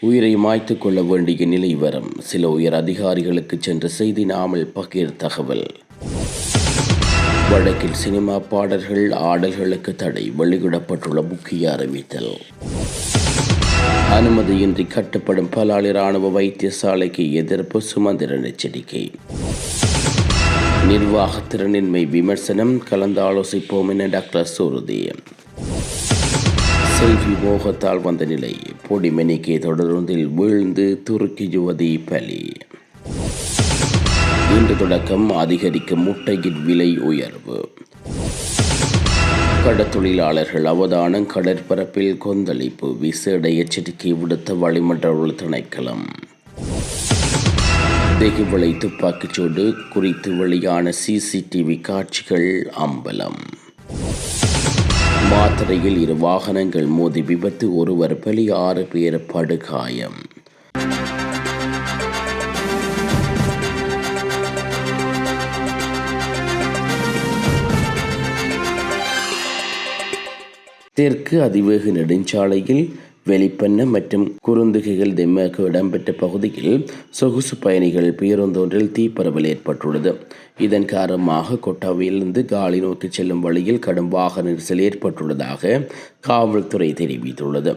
உயிரை மாய்த்துக் கொள்ள வேண்டிய நிலை வரும். சில உயர் அதிகாரிகளுக்கு சென்ற செய்தி நாமல் பகிர் தகவல். வடக்கில் சினிமா பாடல்கள் ஆடல்களுக்கு தடை, வெளியிடப்பட்டுள்ள முக்கிய அறிவித்தல். அனுமதியின்றி கட்டப்படும் பலாலி ராணுவ வைத்தியசாலைக்கு எதிர்ப்பு, சுமந்திரன் எச்சரிக்கை. நிர்வாகத்திறனின்மை விமர்சனம், கலந்தாலோசிப்போம் என டாக்டர் உறுதி. செல்வி மோகத்தால் வந்த நிலை, பொடிமெனிக்கே தொடர்ந்தில் வீழ்ந்து துருக்கி யுவதி பலி. இன்று தொடக்கம் அதிகரிக்கும் முட்டையின் விலை உயர்வு. கடற்தொழிலாளர்கள் அவதானம், கடற்பரப்பில் கொந்தளிப்பு, விசேட எச்சரிக்கை விடுத்த வளிமண்டல திணைக்களம். தெகுவளை துப்பாக்கிச்சூடு குறித்து வெளியான சிசிடிவி காட்சிகள் அம்பலம். மாத்தறையில் 2 வாகனங்கள் மோதி விபத்து, ஒருவர் பலி, 6 பேர் படுகாயம். தெற்கு அதிவேக நெடுஞ்சாலையில் வெளிப்பண்ண மற்றும் குறுந்துகைகள் தெம்மக்கு இடம்பெற்ற பகுதியில் சொகுசு பயணிகள் பேருந்தொன்றில் தீப்பரவல் ஏற்பட்டுள்ளது. இதன் காரணமாக கொட்டாவிலிருந்து காலி நோக்கி செல்லும் வழியில் கடும் வாகன நெரிசல் ஏற்பட்டுள்ளதாக காவல்துறை தெரிவித்துள்ளது.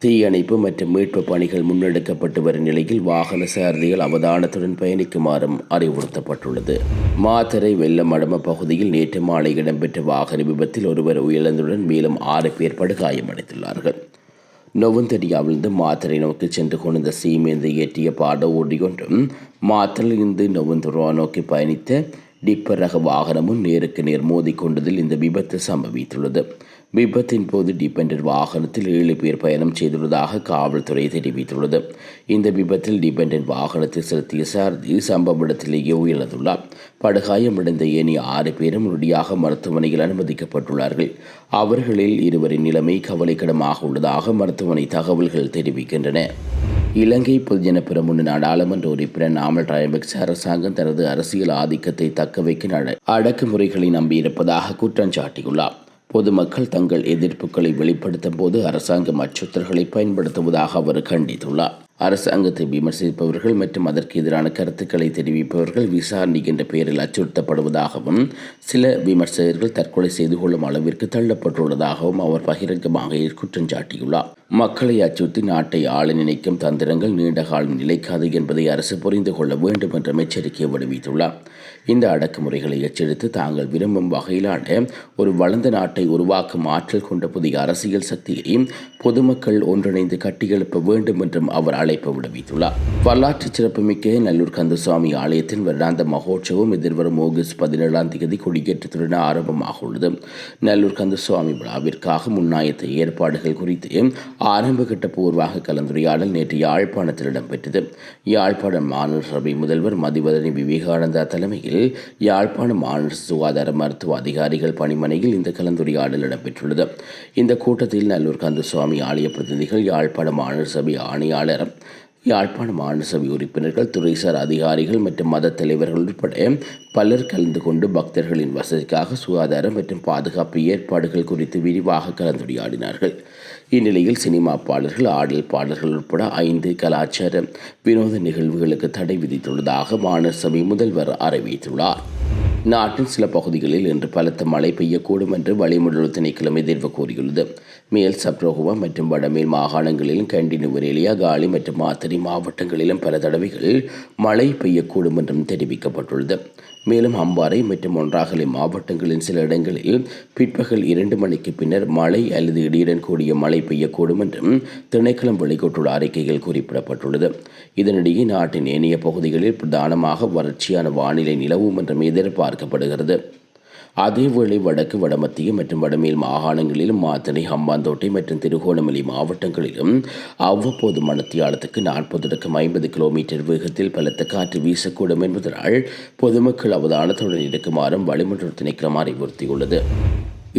தீயணைப்பு மற்றும் மீட்பு பணிகள் முன்னெடுக்கப்பட்டு வரும் நிலையில் வாகன சாரதிகள் அவதானத்துடன் பயணிக்குமாறும் அறிவுறுத்தப்பட்டுள்ளது. மாத்தறை வெள்ளமடம பகுதியில் நேற்று மாலை இடம்பெற்ற வாகன விபத்தில் ஒருவர் உயிரிழந்துடன் மேலும் 6 பேர் படுகாயமடைந்துள்ளார்கள். நொவந்தடியாவிலிருந்து மாத்தறை நோக்கி சென்று கொண்ட சீமேந்து ஏற்றிய பாட ஓடியொன்றும் மாத்தறையிலிருந்து நொவந்துரா நோக்கி பயணித்த டிப்பர் ரக வாகனமும் நேருக்கு நேர் மோதிக்கொண்டதில் இந்த விபத்து சம்பவித்துள்ளது. விபத்தின் போது டிபெண்டர் வாகனத்தில் 7 பேர் பயணம் செய்துள்ளதாக காவல்துறை தெரிவித்துள்ளது. இந்த விபத்தில் டிபெண்டர் வாகனத்தில் செலுத்திய சாரதி சம்பவ இடத்திலேயே உயிரிழந்துள்ளார். படுகாயமடைந்த ஏனைய 6 பேரும் உடனடியாக மருத்துவமனையில் அனுமதிக்கப்பட்டுள்ளார்கள். அவர்களில் 2 நிலைமை கவலைக்கிடமாக உள்ளதாக மருத்துவமனை தகவல்கள் தெரிவிக்கின்றன. இலங்கை பொதுஜன பெரமுன நாடாளுமன்ற உறுப்பினர் நாமல் ராஜபக்ச அரசாங்கம் தனது அரசியல் ஆதிக்கத்தை தக்கவைக்க அடக்குமுறைகளை நம்பியிருப்பதாக குற்றம் சாட்டியுள்ளார். பொதுமக்கள் தங்கள் எதிர்ப்புகளை வெளிப்படுத்தும் போது அரசாங்கம் அச்சுறுத்தல்களை பயன்படுத்துவதாக அவர் கண்டித்துள்ளார். அரசாங்கத்தை விமர்சிப்பவர்கள் மற்றும் அதற்கு எதிரான கருத்துக்களை தெரிவிப்பவர்கள் விசாரணை என்ற பெயரில் அச்சுறுத்தப்படுவதாகவும் சில விமர்சகர்கள் தற்கொலை செய்து கொள்ளும் அளவிற்கு தள்ளப்பட்டுள்ளதாகவும் அவர் பகிரங்கமாக குற்றம் சாட்டியுள்ளார். மக்களை அச்சுறுத்தி நாட்டை ஆள நினைக்கும் தந்திரங்கள் நீண்ட காலம் நிலைக்காது என்பதை அரசு புரிந்து கொள்ள வேண்டும் என்ற எச்சரிக்கையை விடுவித்துள்ளார். இந்த அடக்குமுறைகளை எச்சரித்து தாங்கள் விரும்பும் வகையிலான ஒரு வளர்ந்த நாட்டை உருவாக்கும் ஆற்றல் கொண்ட புதிய அரசியல் சக்தியை பொதுமக்கள் ஒன்றிணைந்து கட்டியெழுப்ப வேண்டும் என்றும் அவர் அழைப்பு விடுவித்துள்ளார். வரலாற்று சிறப்புமிக்க நல்லூர் கந்தசுவாமி ஆலயத்தின் வருடாந்த மகோற்சவம் எதிர்வரும் ஆகஸ்ட் 17ஆம் தேதி கொடியேற்றத்துடன் ஆரம்பமாக உள்ளது. நல்லூர் கந்தசுவாமி விழாவிற்காக முன்னாயத்த ஏற்பாடுகள் குறித்து ஆரம்பகட்ட பூர்வாக கலந்துரையாடல் நேற்று யாழ்ப்பாணத்தில் இடம்பெற்றது. யாழ்ப்பாண மாநகர சபை முதல்வர் மதிவதனி விவேகானந்தா தலைமையில் யாழ்ப்பாண மாநகர சுகாதார மருத்துவ அதிகாரிகள் பணிமனையில் இந்த கலந்துரையாடல் இடம்பெற்றுள்ளது. இந்த கூட்டத்தில் நல்லூர் கந்தசுவாமி ஆலய பிரதிநிதிகள், யாழ்ப்பாண மாநகர சபை ஆணையாளர், யாழ்ப்பாண மாநகர சபை உறுப்பினர்கள், துறைசார் அதிகாரிகள் மற்றும் மத தலைவர்கள் உட்பட பலர் கலந்து கொண்டு பக்தர்களின் வசதிக்காக சுகாதார மற்றும் பாதுகாப்பு ஏற்பாடுகள் குறித்து விரிவாக கலந்துரையாடினார்கள். இந்நிலையில் சினிமா பாடல்கள், ஆடல் பாடல்கள் உட்பட 5 கலாச்சார வினோத நிகழ்வுகளுக்கு தடை விதித்துள்ளதாக மாநகர சபை முதல்வர் அறிவித்துள்ளார். நாட்டின் சில பகுதிகளில் இன்று பலத்த மழை பெய்யக்கூடும் என்று வளிமண்டல திணைக்களம் எதிர்வு கூறியுள்ளது. மேல் சப்ரோகுவா மற்றும் வடமேல் மாகாணங்களிலும் கண்டி, நுவரெலியா, காலி மற்றும் மாத்தறை மாவட்டங்களிலும் பல தடவைகள் மழை பெய்யக்கூடும் என்றும் தெரிவிக்கப்பட்டுள்ளது. மேலும் அம்பாறை மற்றும் ஒன்றாகலை மாவட்டங்களின் சில இடங்களில் பிற்பகல் 2 மணிக்கு பின்னர் மழை அல்லது இடியுடன் கூடிய மழை பெய்யக்கூடும் என்றும் திணைக்களம் வெளியிட்டுள்ள அறிக்கைகள் குறிப்பிடப்பட்டுள்ளது. இதனிடையே நாட்டின் ஏனைய பகுதிகளில் பிரதானமாக வறட்சியான வானிலை நிலவும் என்றும் எதிர்பார்க்கப்படுகிறது. அதேவேளை வடக்கு, வடமத்திய மற்றும் வடமேல் மாகாணங்களிலும் மாத்தறை, ஹம்பாந்தோட்டை மற்றும் திருகோணமலை மாவட்டங்களிலும் அவ்வப்போது மணித்தியாலத்துக்கு 40-50 கிலோமீட்டர் வேகத்தில் பலத்த காற்று வீசக்கூடும் என்பதனால் பொதுமக்கள் அவதானத்துடன் இருக்குமாறும் வளிமண்டல திணைக்களம் அறிவுறுத்தியுள்ளது.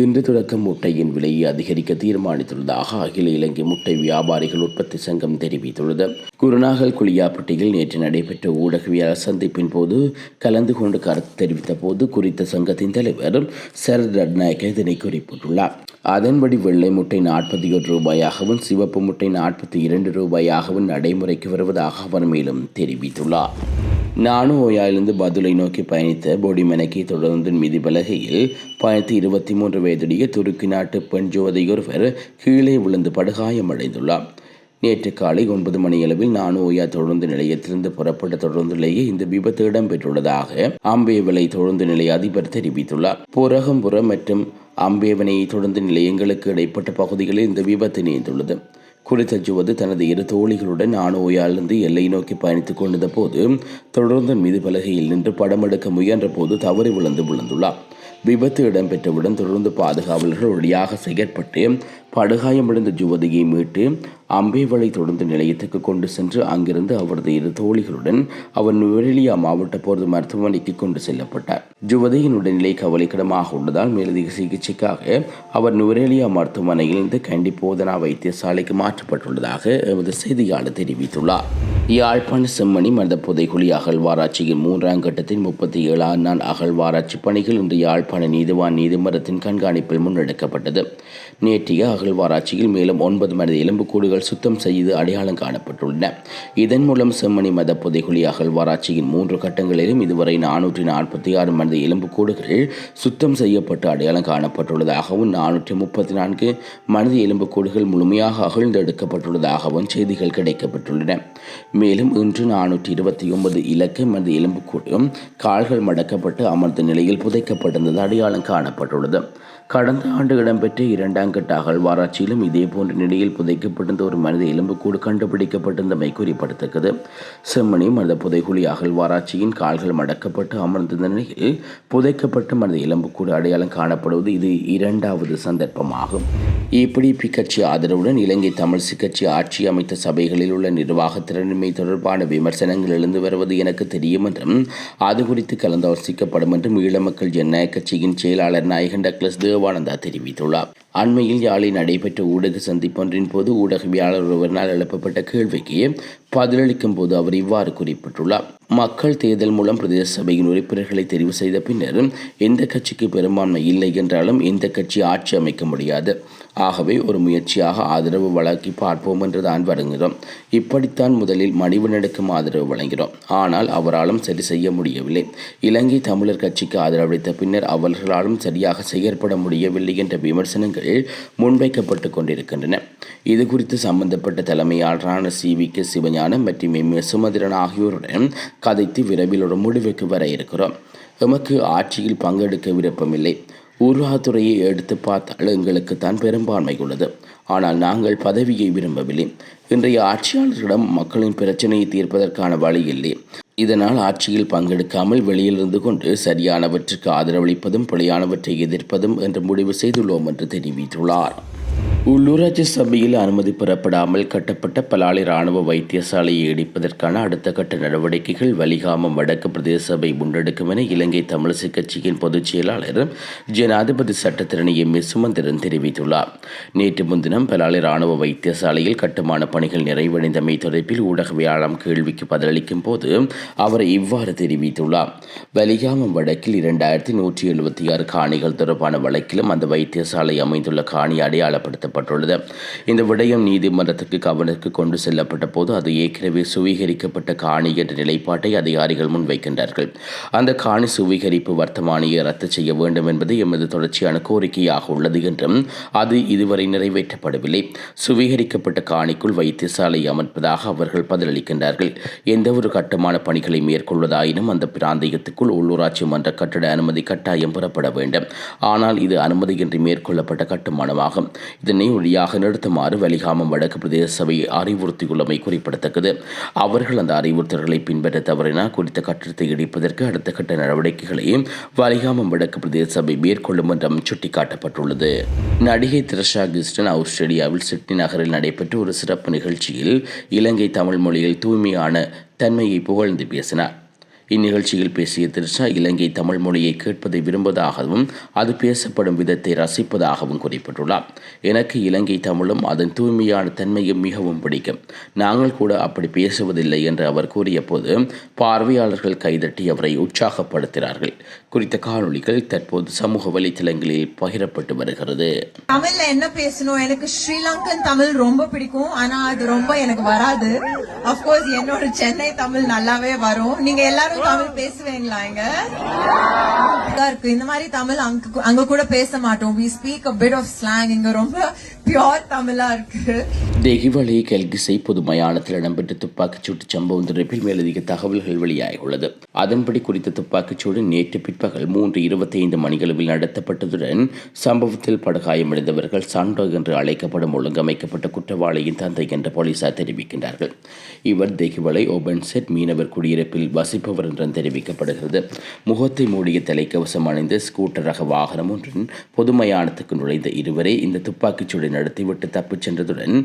இன்று தொடக்கம் முட்டையின் விலையை அதிகரிக்க தீர்மானித்துள்ளதாக அகில இலங்கை முட்டை வியாபாரிகள் உற்பத்தி சங்கம் தெரிவித்துள்ளது. குருநாகல் குளியாப்பட்டியில் நேற்று நடைபெற்ற ஊடகவியலாளர் சந்திப்பின் போது கலந்து கொண்டு கருத்து தெரிவித்த போது குறித்த சங்கத்தின் தலைவர் சரத் ரட்நாயக்க இதனை குறிப்பிட்டுள்ளார். அதன்படி வெள்ளை முட்டை 41 ரூபாயாகவும் சிவப்பு முட்டை 42 ரூபாயாகவும் நடைமுறைக்கு வருவதாக அவர் மேலும் தெரிவித்துள்ளார். நானுஓயாவிலிருந்து பதுளை நோக்கி பயணித்த பொடிமனைக்கு தொடர்ந்து மிதிபலகையில் பயணித்து 23 வயதுடைய துருக்கி நாட்டு பெண் ஜோதியொருவர் கீழே விழுந்து படுகாயமடைந்துள்ளார். நேற்று காலை 9 மணியளவில் நானுஓயா தொடர்ந்து நிலையத்திலிருந்து புறப்பட்ட தொடர்ந்துலேயே இந்த விபத்து இடம்பெற்றுள்ளதாக அம்பேவலை தொடர்ந்து நிலைய அதிபர் தெரிவித்துள்ளார். புரகம்புரம் மற்றும் அம்பேவனை தொடர்ந்து நிலையங்களுக்கு இடைப்பட்ட பகுதிகளில் இந்த விபத்து நேர்ந்துள்ளது. குறித்த யுவதி தனது 2 தோழிகளுடன் நானுஓயாவிலிருந்து எல்லை நோக்கி பயணித்துக் கொண்டிருந்த போது தொடர்ந்து மீது பலகையில் நின்று படம் எடுக்க முயன்ற போது தவறி விழுந்துள்ளார். விபத்து இடம்பெற்றவுடன் தொடர்ந்து பாதுகாவலர்கள் வழியாக செயற்பட்டு படுகாயமடைந்த யுவதியை மீட்டு அம்பேவளை தொடர்ந்து நிலையத்துக்கு கொண்டு சென்று அங்கிருந்து அவரது 2 தோழிகளுடன் அவர் நுவரெலியா மாவட்ட போர்து மருத்துவமனைக்கு கொண்டு செல்லப்பட்டார். யுவதியின் உடல்நிலை கவலைக்கிடமாக உள்ளதால் மேலதிக சிகிச்சைக்காக அவர் நுவரெலியா மருத்துவமனையிலிருந்து கண்டி போதனா வைத்தியசாலைக்கு மாற்றப்பட்டுள்ளதாக எமது செய்தியாளர் தெரிவித்துள்ளார். யாழ்ப்பாண செம்மணி மனித புதைகுழி அகழ்வாராய்ச்சியின் 3ஆம் கட்டத்தின் 37ஆம் நாள் அகழ்வாராய்ச்சி பணிகள் இன்று யாழ்ப்பாண நீதிவான் நீதிமன்றத்தின் கண்காணிப்பில் முன்னெடுக்கப்பட்டது. நேற்றைய அகழ்வாராய்ச்சியில் மேலும் 9 மனித எலும்புக்கூடுகள் சுத்தம் செய்து அடையாளம் காணப்பட்டுள்ளன. இதன் மூலம் செம்மணி மத புதைகுழி அகழ்வாராய்ச்சியின் 3 கட்டங்களிலும் இதுவரை 446 மனித எலும்புக்கூடுகள் சுத்தம் செய்யப்பட்டு அடையாளம் காணப்பட்டுள்ளதாகவும் 434 மனித எலும்புக்கூடுகள் முழுமையாக அகழ்ந்தெடுக்கப்பட்டுள்ளதாகவும் செய்திகள் கிடைக்கப்பட்டுள்ளன. மேலும் இன்று 429 இலக்க மனித எலும்புக்கூடும் கால்கள் மடக்கப்பட்டு அமர்ந்த நிலையில் புதைக்கப்பட்டிருந்தது அடையாளம் காணப்பட்டுள்ளது. கடந்த ஆண்டு இடம்பெற்ற 2ஆம் கட்ட அகழ்வாராய்ச்சியிலும் இதேபோன்ற நிலையில் புதைக்கப்பட்டிருந்த ஒரு மனித எலும்புக்கூடு கண்டுபிடிக்கப்பட்டிருந்தமை குறிப்பிடத்தக்கது. செம்மணி மனித புதைகுழி அகழ்வாராய்ச்சியின் கால்கள் மடக்கப்பட்டு அமர்ந்திருந்த நிலையில் புதைக்கப்பட்ட மனித எலும்புக்கூடு அடையாளம் காணப்படுவது இது 2வது சந்தர்ப்பமாகும். EPDP கட்சி ஆதரவுடன் இலங்கை தமிழ்சி கட்சி ஆட்சி அமைத்த சபைகளில் உள்ள நிர்வாக திறனின்மை தொடர்பான விமர்சனங்கள் எழுந்து வருவது எனக்கு தெரியும் என்றும் அது குறித்து கலந்தாலோசிக்கப்படும் என்றும் ஈழ மக்கள் ஜனநாயக கட்சியின் செயலாளர் நாயகன் டக்ளஸ் தேவானந்தா தெரிவித்துள்ளார். அண்மையில் யாழில் நடைபெற்ற ஊடக சந்திப்பொன்றின் போது ஊடகவியலாளர் ஒருவரால் எழுப்பப்பட்ட கேள்விக்கு பதிலளிக்கும் போது அவர் இவ்வாறு குறிப்பிட்டுள்ளார். மக்கள் தேர்தல் மூலம் பிரதேச சபையின் உறுப்பினர்களை தெரிவு செய்த பின்னர் எந்த கட்சிக்கு பெரும்பான்மை இல்லை என்றாலும் எந்த கட்சி ஆட்சி அமைக்க முடியாது. ஆகவே ஒரு முயற்சியாக ஆதரவு வழங்கி பார்ப்போம் என்று தான் வருகிறோம். இப்படித்தான் முதலில் மணிவண்ணனுக்கும் ஆதரவு வழங்கிறோம். ஆனால் அவராலும் சரி செய்ய முடியவில்லை. இலங்கை தமிழர் கட்சிக்கு ஆதரவளித்த பின்னர் அவர்களாலும் சரியாக செயற்பட முடியவில்லை என்ற விமர்சனங்கள் முன்வைக்கப்பட்டு கொண்டிருக்கின்றன. இது குறித்து சம்பந்தப்பட்ட தலைமையாளரான CVK சிவஞானம் மற்றும் MS சுமந்திரன் ஆகியோருடன் கதைத்து விரைவில் ஒரு முடிவுக்கு வர இருக்கிறோம். எமக்கு ஆட்சியில் பங்கெடுக்க விருப்பமில்லை. ஊர்வாகத்துறையை எடுத்து பார்த்தால் எங்களுக்கு தான் பெரும்பான்மை உள்ளது. ஆனால் நாங்கள் பதவியை விரும்பவில்லை. இன்றைய ஆட்சியாளர்களிடம் மக்களின் பிரச்சனையை தீர்ப்பதற்கான வழி இல்லை. இதனால் ஆட்சியில் பங்கெடுக்காமல் வெளியிலிருந்து கொண்டு சரியானவற்றுக்கு ஆதரவளிப்பதும் பிழையானவற்றை எதிர்ப்பதும் என்று முடிவு செய்துள்ளோம் என்று தெரிவித்துள்ளார். உள்ளூராட்சி சபையில் அனுமதி பெறப்படாமல் கட்டப்பட்ட பலாலி இராணுவ வைத்தியசாலையை இடிப்பதற்கான அடுத்த கட்ட நடவடிக்கைகள் வலிகாமம் வடக்கு பிரதேச சபை முன்னெடுக்கும் என இலங்கை தமிழிசை கட்சியின் பொதுச் செயலாளர் ஜனாதிபதி சட்டத்திரணி MS சுமந்திரன் தெரிவித்துள்ளார். நேற்று முன்தினம் பலாலி இராணுவ வைத்தியசாலையில் கட்டுமான பணிகள் நிறைவடைந்தமை தொடர்பில் ஊடகவியலாளர் கேள்விக்கு பதிலளிக்கும் போது அவர் இவ்வாறு தெரிவித்துள்ளார். வலிகாமம் வடக்கில் 2176 காணிகள் தொடர்பான வழக்கிலும் அந்த வைத்தியசாலை அமைந்துள்ள காணி அடையாளப்படுத்த இந்த விடயம் நீதிமன்றத்துக்கு கவனத்துக்கு கொண்டு செல்லப்பட்ட போது அது ஏற்கனவே சுவீகரிக்கப்பட்ட காணி என்ற நிலைப்பாட்டை அதிகாரிகள் முன்வைக்கின்றார்கள். அந்த காணி சுவீகரிப்பு வர்த்தமானியை ரத்து செய்ய வேண்டும் என்பது எமது தொடர்ச்சியான கோரிக்கையாக உள்ளது என்றும் அது இதுவரை நிறைவேற்றப்படவில்லை. சுவீகரிக்கப்பட்ட காணிக்குள் வைத்தியசாலை அமைப்பதாக அவர்கள் பதிலளிக்கின்றார்கள். எந்த ஒரு கட்டுமான பணிகளை மேற்கொள்வதாயினும் அந்த பிராந்தியத்துக்குள் உள்ளூராட்சி மன்ற கட்டட அனுமதி கட்டாயம் பெறப்பட வேண்டும். ஆனால் இது அனுமதியின்றி மேற்கொள்ளப்பட்ட கட்டுமானமாகும். இதனை வழியாக நிறுத்துமாறு வலிகாமம் வடக்கு பிரதேச சபை அறிவுறுத்தியுள்ளமை குறிப்பிடத்தக்கது. அவர்கள் அந்த அறிவுறுத்தல்களை பின்பற்ற தவறினால் குறித்த கட்டடத்தை இடிப்பதற்கு அடுத்த கட்ட நடவடிக்கைகளை வலிகாமம் வடக்கு பிரதேச சபை மேற்கொள்ளும் என்றும் சுட்டிக்காட்டப்பட்டுள்ளது. நடிகை திரிஷா கிருஷ்ணன் ஆஸ்திரேலியாவில் சிட்னி நகரில் நடைபெற்ற ஒரு சிறப்பு நிகழ்ச்சியில் இலங்கை தமிழ் மொழியில் தூய்மையான தன்மையை புகழ்ந்து பேசினார். இந்நிகழ்ச்சியில் பேசிய திரிஷா இலங்கை தமிழ் மொழியை கேட்பதை விரும்புவதாகவும் அது பேசப்படும் விதத்தை ரசிப்பதாகவும் குறிப்பிட்டுள்ளார். எனக்கு இலங்கை தமிழும் அதன் தூய்மையான தன்மையும் மிகவும் பிடிக்கும். நாங்கள் கூட அப்படி பேசுவதில்லை என்று அவர் கூறிய போது பார்வையாளர்கள் கைதட்டி அவரை உற்சாகப்படுத்தினார்கள். குறித்த காணொளிகள் தற்போது சமூக வலைத்தளங்களில் பகிரப்பட்டு வருகிறது. தமிழ்ல என்ன பேசணும், எனக்கு ஸ்ரீலங்கன் தமிழ் ரொம்ப பிடிக்கும். ஆனா அது ரொம்ப எனக்கு வராது. அப்கோர்ஸ் என்னோட சென்னை தமிழ் நல்லாவே வரும். நீங்க எல்லாரும் தமிழ் பேசுவீங்களா? இருக்கு இந்த மாதிரி தமிழ் அங்க கூட பேச மாட்டோம். we speak a bit of slang. இங்க ரொம்ப பியூர் தமிழா இருக்கு. தெஹிவளை கல்கிசை பொது மயானத்தில் இடம்பெற்ற துப்பாக்கிச் சூட்டு சம்பவம் தொடர்பில் மேலதிக தகவல்கள் வெளியாகியுள்ளது. அதன்படி குறித்த துப்பாக்கிச்சூடு நேற்று பிற்பகல் 3:25 மணிகளவில் நடத்தப்பட்டதுடன் சம்பவத்தில் படுகாயமடைந்தவர்கள் சண்டோ என்று அழைக்கப்படும் ஒழுங்கமைக்கப்பட்ட குற்றவாளியின் தந்தை என்று போலீசார் தெரிவிக்கின்றார்கள். இவர் தெஹிவளை ஓபன்செட் மீனவர் குடியிருப்பில் வசிப்பவர் என்றும் தெரிவிக்கப்படுகிறது. முகத்தை மூடிய தலைக்கவசம் அணிந்த ஸ்கூட்டர் ரக வாகனம் ஒன்றின் பொது மயானத்துக்கு நுழைந்த இருவரை இந்த துப்பாக்கிச்சூடை நடத்திவிட்டு தப்பிச் சென்றதுடன்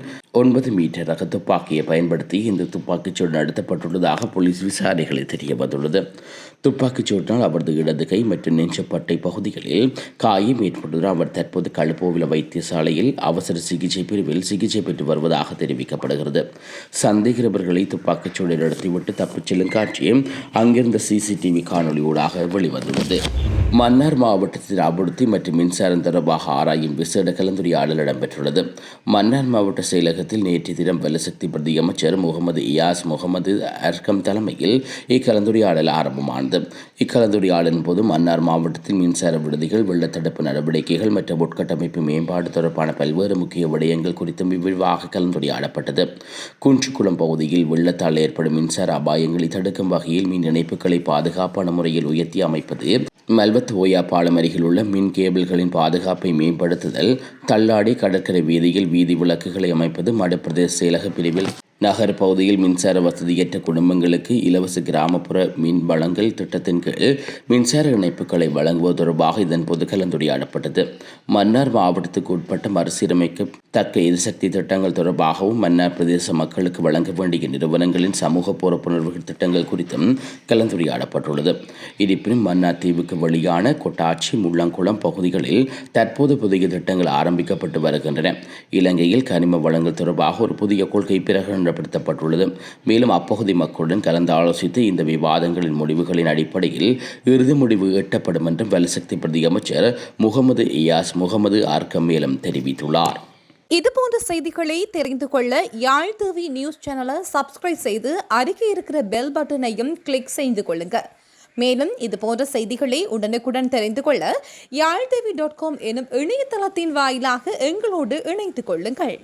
9 மீட்டர் ரக துப்பாக்கியை பயன்படுத்தி இந்த துப்பாக்கிச்சூடு நடத்தப்பட்டுள்ளதாக போலீஸ் விசாரணைகளை தெரிய வந்துள்ளது. துப்பாக்கிச்சூட்டினால் அவரது இடது கை மற்றும் நெஞ்சப்பட்டை பகுதிகளில் காயம் ஏற்பட்டுள்ளது. அவர் தற்போது களுப்போவில வைத்தியசாலையில் அவசர சிகிச்சை பிரிவில் சிகிச்சை பெற்று வருவதாக தெரிவிக்கப்படுகிறது. சந்தேகிரவர்களை துப்பாக்கிச்சூடை நடத்திவிட்டு தப்பிச் செல்லும் காட்சி அங்கிருந்த சிசிடிவி காணொலி ஊடாக வெளிவந்துள்ளது. மன்னார் மாவட்டத்தில் அபிவிருத்தி மற்றும் மின்சாரம் தொடர்பாக ஆராயும் விசேட கலந்துரையாடல் இடம்பெற்றுள்ளது. மன்னார் மாவட்ட செயலகத்தில் நேற்று தினம் வலுசக்தி பிரதி அமைச்சர் முகமது இயாஸ் முகமது அர்கம் தலைமையில் இக்கலந்துரையாடல் ஆரம்பமானது. இக்கலந்துரையாடலின் போது மன்னார் மாவட்டத்தில் மின்சார விடுதிகள், வெள்ளத்தடுப்பு நடவடிக்கைகள் மற்றும் உட்கட்டமைப்பு மேம்பாடு தொடர்பான பல்வேறு முக்கிய விடயங்கள் குறித்தும் விரிவாக கலந்துரையாடப்பட்டது. குஞ்சுக்குளம் பகுதியில் வெள்ளத்தால் ஏற்படும் மின்சார அபாயங்களை தடுக்கும் வகையில் மின் இணைப்புகளை பாதுகாப்பான முறையில் உயர்த்தி அமைப்பது, மல்வத் ஓயா பாலம் அருகில் உள்ள மின் கேபிள்களின் பாதுகாப்பை மேம்படுத்துதல், தள்ளாடி கடற்கரை வீதியில் வீதி விளக்குகளை அமைப்பது, மடப்பிரதேச செயலக பிரிவில் நகர் பகுதியில் மின்சார வசதியற்ற குடும்பங்களுக்கு இலவச கிராமப்புற மின் வழங்கல் திட்டத்தின் கீழ் மின்சார இணைப்புகளை வழங்குவது தொடர்பாக இதன்போது கலந்துரையாடப்பட்டது. மன்னார் மாவட்டத்துக்கு உட்பட்ட மறுசீரமைக்கத்தக்க எரிசக்தி திட்டங்கள் தொடர்பாகவும் மன்னார் பிரதேச மக்களுக்கு வழங்க வேண்டிய நிறுவனங்களின் சமூக பொறுப்புணர்வு திட்டங்கள் குறித்தும் கலந்துரையாடப்பட்டுள்ளது. இருப்பினும் மன்னார் தீவுக்கு வெளியான கொட்டாச்சி, முள்ளங்குளம் பகுதிகளில் தற்போது புதிய திட்டங்கள் ஆரம்பிக்கப்பட்டு வருகின்றன. இலங்கையில் கனிம வளங்கள் தொடர்பாக ஒரு புதிய கொள்கை பிரகடனப்படுத்தப்பட்டுள்ளது. மேலும் அப்பகுதி மக்களுடன் கலந்து ஆலோசித்து இந்த விவாதங்களின் முடிவுகளின் அடிப்படையில் இறுதி முடிவு எட்டப்படும் என்றும் வலுசக்தி பிரதி அமைச்சர் முகமது இயாஸ் முகமது ஆர்க்கம் மேலும் தெரிவித்துள்ளார். இதுபோன்ற செய்திகளை தெரிந்து கொள்ள யாழ் டிவி நியூஸ் சேனலை சப்ஸ்கிரைப் செய்து அருகே இருக்கிற பெல் பட்டனையும் கிளிக் செய்து கொள்ளுங்க. மேலும் இதுபோன்ற செய்திகளை உடனுக்குடன் தெரிந்து கொள்ள யாழ்டிவி.com எனும் இணையதளத்தின் வாயிலாக எங்களோடு இணைத்துக் கொள்ளுங்கள்.